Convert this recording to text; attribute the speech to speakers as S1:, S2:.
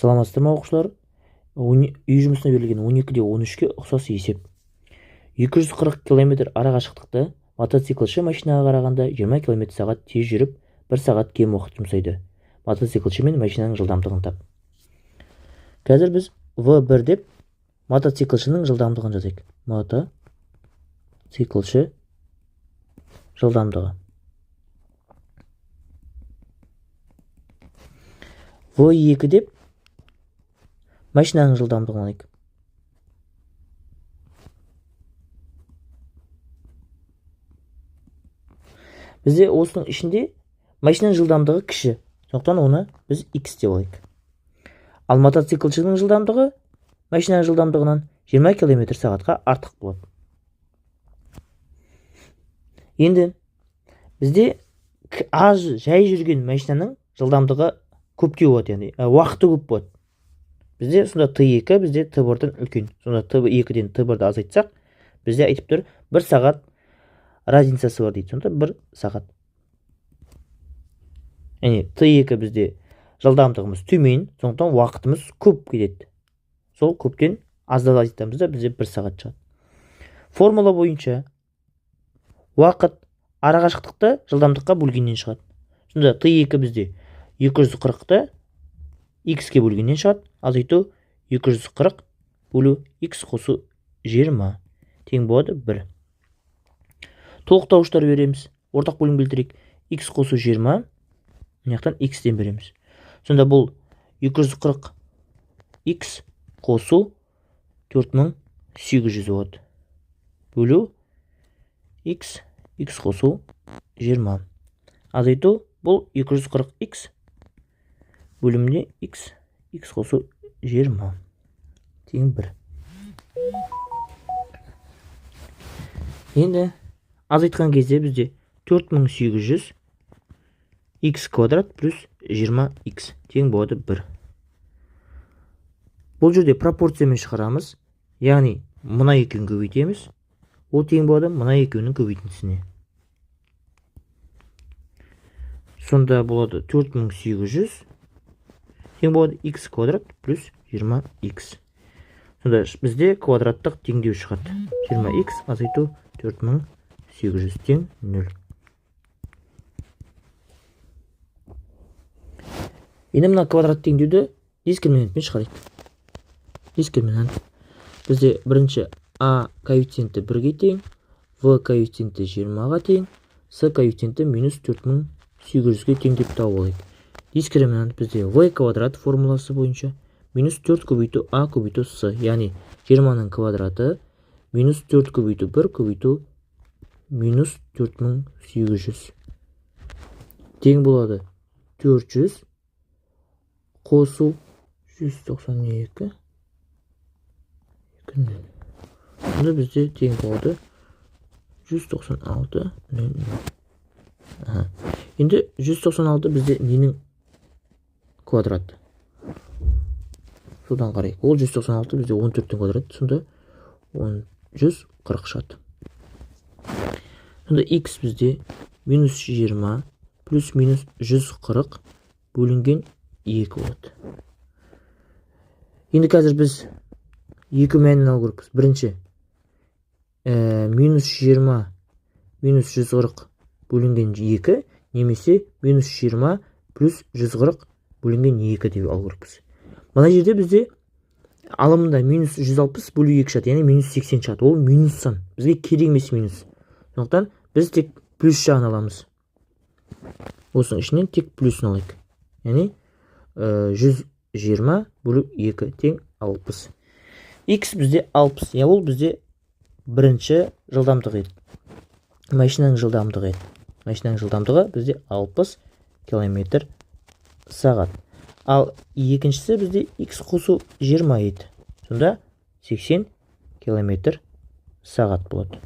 S1: Саламатсыздар ма оқушылар? Үй жұмысына берілген 12-13-ке ұқсас есеп. 240 км ара қашықтықты мотоциклші машинаға қарағанда 20 км/сағат тез жүріп, 1 сағат кем уақыт жұмсайды. Мотоциклші мен машинаның жылдамдығын тап. Қазір біз V1 деп мотоциклшінің жылдамдығын жазайық. Мотоциклші жылдамдығы. V2 деп машинаның жылдамдығын алайық. Бізде осының ішінде машинаның жылдамдығы кіші, сондықтан оны біз X деп алайық. Ал мотоциклшінің жылдамдығы машинаның жылдамдығынан 20 км/сағатқа артық болады. Енді бізде аз жай жүрген машинаның жылдамдығы көптеу болады, яғни уақыты көп болады. Бізде сонда T2 бізде T1-дан үлкен. Сонда T2-ден T1-ді азайтсақ, бізде айтып тұр 1 сағат разницасы бар дейді. Сонда 1 сағат. Яғни T2 бізде жылдамдығымыз төмен, сондықтан уақытымыз көп кетеді. Сол көптен аздап азайтамыз да бізде 1 сағат шығады. Формула бойынша уақыт арақашықтықты жылдамдыққа бөлгеннен шығады. Сонда T2 бізде 240-ты X-ке бөлгеннен шығады. Азайту 240 бөлу X қосу 20 тең болады 1. Толықтауыштар береміз. Ортақ бөлім келтірейік. X қосу 20, мынаяқтан X-тен береміз. Сонда бұл 240 X қосу 4800 болады. Бөлу X қосу 20. Азайту бұл 240 X бөлімде X қосу 20 тең 1. Енді азайтқан кезде бізде 4800 X квадрат плюс 20X тең болады 1. Бұл жерде пропорциямен шығарамыз, яғни мына екеуін көбейтеміз. Ол тең болады мына екеуінің көбейтіндісіне. Сонда болады 4800 тең болады X квадрат плюс 20X. Сонда бізде квадраттық теңдеу шығады. 20X азайту 4800 тең 0. Енді мына квадрат теңдеуді дискриминантпен шығарайық. Дискриминант. Бізде бірінші A коэффициенті 1-ге тең, V коэффициенті 20-ға тең, S коэффициенті минус 4800-ге тең деп тауып алайық. Дискриминант бізде V квадрат формуласы бойынша минус 4 көбейту A көбейту S, яғни 20-ның квадраты минус 4 көбейту 1 көбейту минус 4800 тең болады 400 қосу 192 Онда бізде тең болады 196 Енді 196 бізде ненің квадраты? Содан қарайық. Ол 196 бізде 14-тің квадраты, сонда 140 шығады. Сонда X бізде минус 20 плюс минус 140 бөлінген 2 болады. Енді қазір біз екі мәнін алу керекпіз. Бірінші, минус 20 минус 140 бөлінген 2, немесе минус 20 плюс 140 бөлінген 2 деп алу керекпіз. Мына жерде бізде алымында минус 160 бөлу 2 шығады, яғни минус 80 шығады. Ол минус сан. Бізге керек емес минус. Сондықтан біз тек плюс жағын аламыз. Осының ішінен тек плюсын алайық. Яғни 120 бөлу 2 тең 60. X бізде 60. Ол бізде бірінші жылдамдығы еді. Машинаның жылдамдығы еді. Машинаның жылдамдығы бізде 60 км/сағат. Ал екіншісі бізде X қосу 20 еді. Сонда 80 км/сағат болады.